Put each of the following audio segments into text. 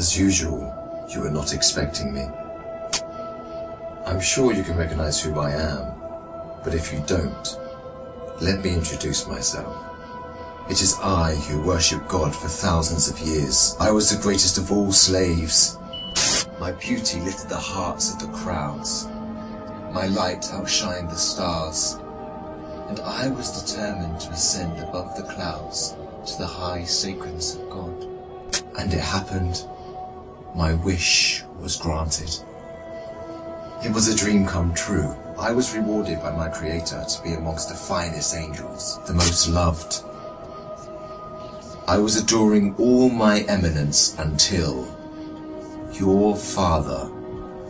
As usual, you are not expecting me. I'm sure you can recognize who I am, but if you don't, let me introduce myself. It is I who worship God for thousands of years. I was the greatest of all slaves. My beauty lifted the hearts of the crowds. My light outshined the stars. And I was determined to ascend above the clouds to the high sacredness of God. And it happened. My wish was granted. It was a dream come true. I was rewarded by my Creator to be amongst the finest angels, the most loved. I was adoring all my eminence until your father,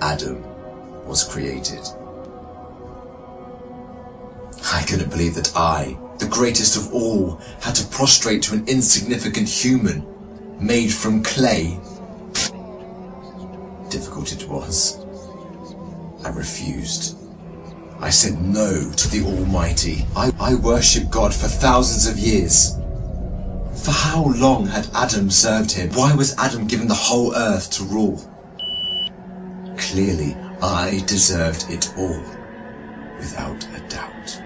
Adam, was created. I couldn't believe that I, the greatest of all, had to prostrate to an insignificant human made from clay. Difficult it was. I refused. I said no to the Almighty. I worshipped God for thousands of years. For how long had Adam served him? Why was Adam given the whole earth to rule? Clearly, I deserved it all, without a doubt.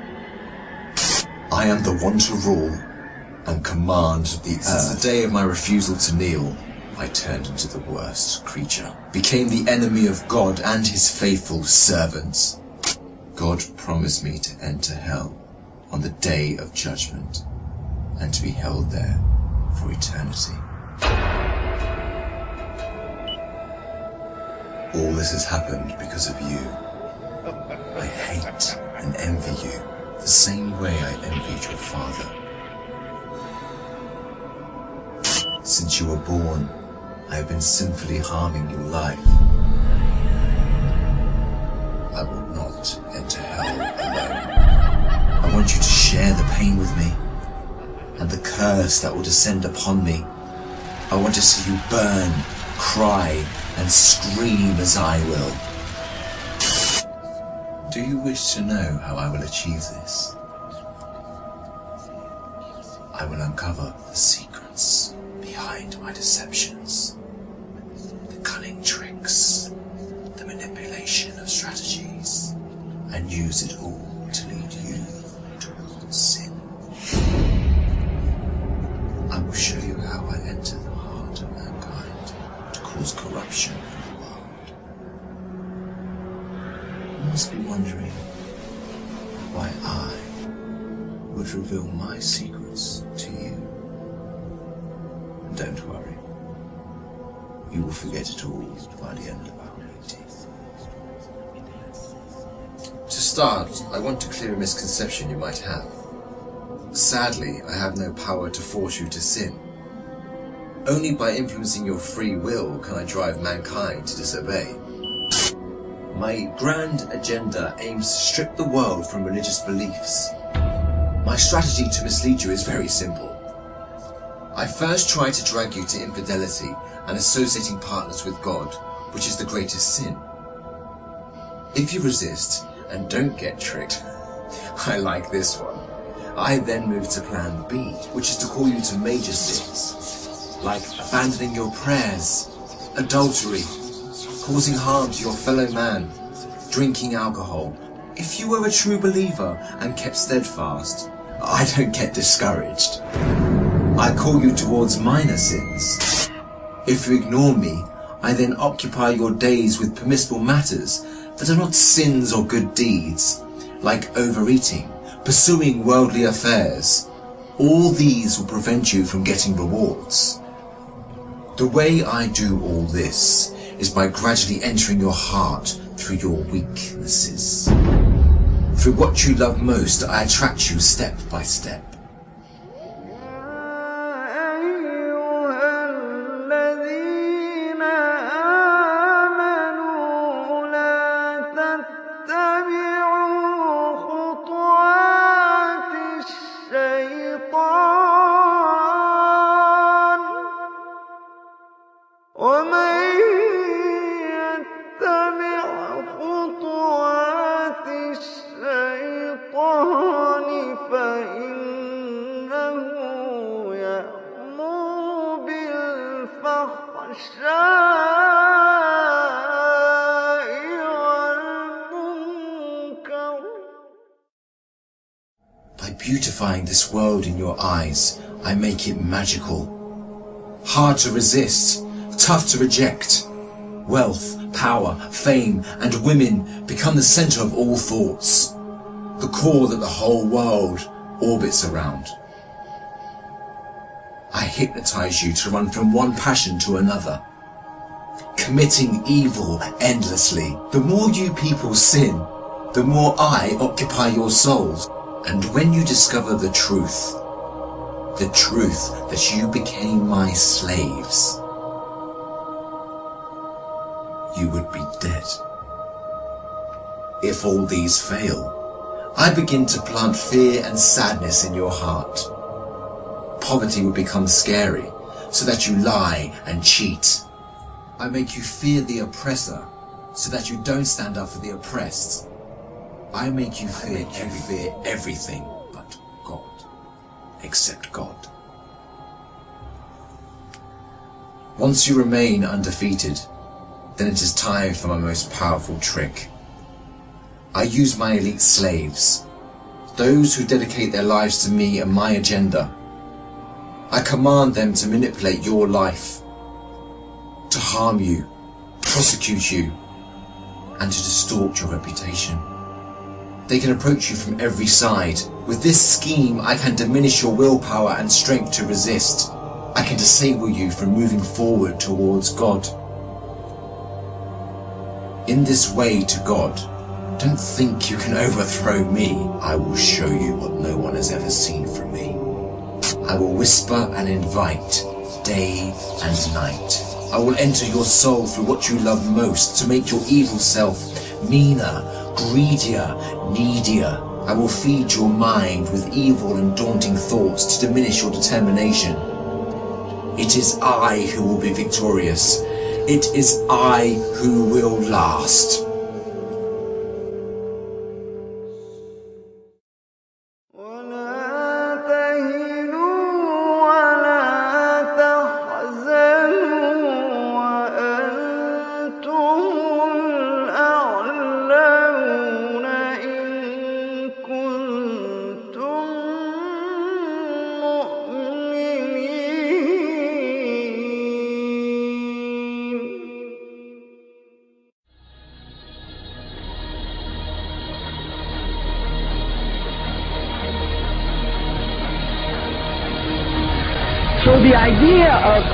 I am the one to rule and command the earth. Since the day of my refusal to kneel, I turned into the worst creature, became the enemy of God and his faithful servants. God promised me to enter hell on the day of judgment and to be held there for eternity. All this has happened because of you. I hate and envy you the same way I envied your father. Since you were born, I have been sinfully harming your life. I will not enter hell alone. I want you to share the pain with me and the curse that will descend upon me. I want to see you burn, cry, and scream as I will. Do you wish to know how I will achieve this? I will uncover the secrets behind my deceptions, the cunning tricks, the manipulation of strategies, and use it all to lead you towards sin. I will show you how I enter the heart of mankind to cause corruption in the world. You must be wondering why I would reveal my secrets to you. And don't worry, you will forget it all by the end of our meeting. To start, I want to clear a misconception you might have. Sadly, I have no power to force you to sin. Only by influencing your free will can I drive mankind to disobey. My grand agenda aims to strip the world from religious beliefs. My strategy to mislead you is very simple. I first try to drag you to infidelity and associating partners with God, which is the greatest sin. If you resist and don't get tricked, I like this one. I then move to plan B, which is to call you to major sins, like abandoning your prayers, adultery, causing harm to your fellow man, drinking alcohol. If you were a true believer and kept steadfast, I don't get discouraged. I call you towards minor sins. If you ignore me, I then occupy your days with permissible matters that are not sins or good deeds, like overeating, pursuing worldly affairs. All these will prevent you from getting rewards. The way I do all this is by gradually entering your heart through your weaknesses. Through what you love most, I attract you step by step. فإنه يأمر بالفحشاء beautifying this world in your eyes, I make it magical. Hard to resist, tough to reject. Wealth, power, fame, and women become the center of all thoughts, the core that the whole world orbits around. I hypnotize you to run from one passion to another, committing evil endlessly. The more you people sin, the more I occupy your souls. And when you discover the truth that you became my slaves, you would be dead. If all these fail, I begin to plant fear and sadness in your heart. Poverty would become scary, so that you lie and cheat. I make you fear the oppressor, so that you don't stand up for the oppressed. I make you fear everything but God, except God. Once you remain undefeated, then it is time for my most powerful trick. I use my elite slaves, those who dedicate their lives to me and my agenda. I command them to manipulate your life, to harm you, prosecute you, and to distort your reputation. They can approach you from every side. With this scheme, I can diminish your willpower and strength to resist. I can disable you from moving forward towards God. In this way to God, don't think you can overthrow me. I will show you what no one has ever seen from me. I will whisper and invite, day and night. I will enter your soul through what you love most to make your evil self meaner, greedier, needier. I will feed your mind with evil and daunting thoughts to diminish your determination. It is I who will be victorious. It is I who will last. So the idea of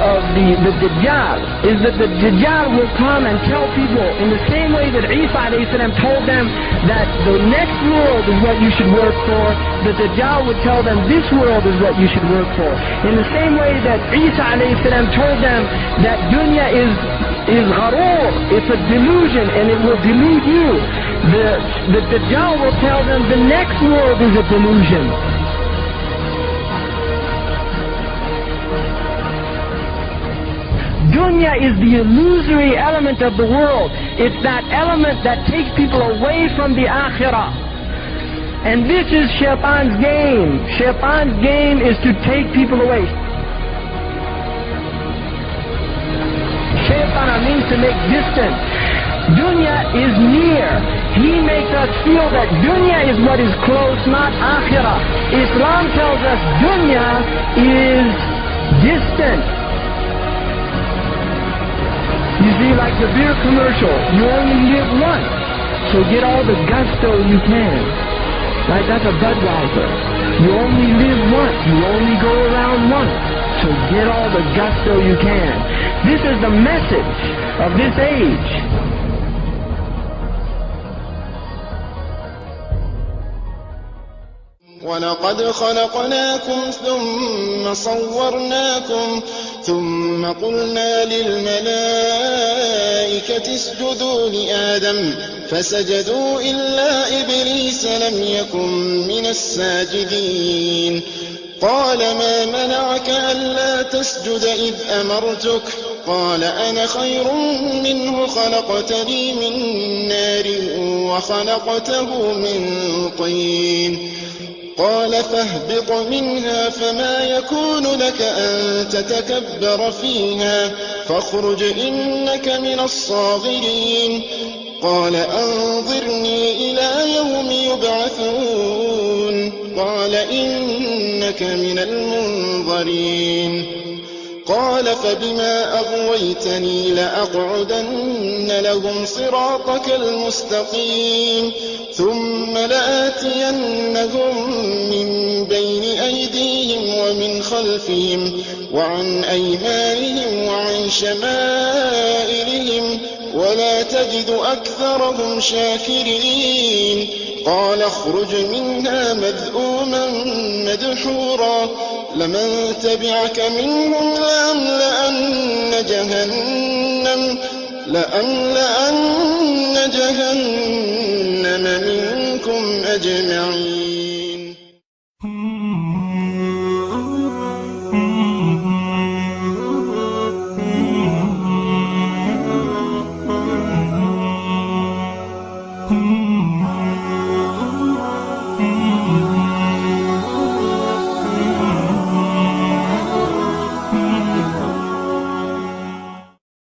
the Diable is that the Diable will come and tell people in the same way that Isa ﷺ told them that the next world is what you should work for, the Diable would tell them this world is what you should work for. In the same way that Isa ﷺ told them that dunya is gharoor, it's a delusion and it will delude you. The Diable will tell them the next world is a delusion. Dunya is the illusory element of the world. It's that element that takes people away from the akhirah. And this is Shaitan's game. Shaitan's game is to take people away. Shaitan means to make distant. Dunya is near. He makes us feel that dunya is what is close, not akhirah. Islam tells us dunya is distant. You see, like the beer commercial, you only live once, so get all the gusto you can. Like that's a Budweiser. You only live once, you only go around once, so get all the gusto you can. This is the message of this age. وَلَقَدْ خَلَقْنَاكُمْ ثُمَّ صَوَّرْنَاكُمْ ثُمَّ قُلْنَا لِلْمَلَائِكَةِ اسْجُدُوا لِآدَمَ فَسَجَدُوا إِلَّا إِبْلِيسَ لَمْ يَكُنْ مِنَ السَّاجِدِينَ قَالَ مَا مَنَعَكَ أَلَّا تَسْجُدَ إِذْ أَمَرْتُكَ قَالَ أَنَا خَيْرٌ مِّنْهُ خَلَقْتَنِي مِنْ نَارٍ وَخَلَقْتَهُ مِنْ طِينٍ قال فاهبط منها فما يكون لك أن تتكبر فيها فاخرج إنك من الصاغرين قال أنظرني إلى يوم يبعثون قال إنك من المنظرين. قال فبما أغويتني لأقعدن لهم صراطك المستقيم ثم لآتينهم من بين أيديهم ومن خلفهم وعن أيمانهم وعن شمائلهم ولا تجد أكثرهم شاكرين. قال اخرج منها مذءوما مدحورا لمن تبعك منهم لأملأن جهنم منكم أجمعين.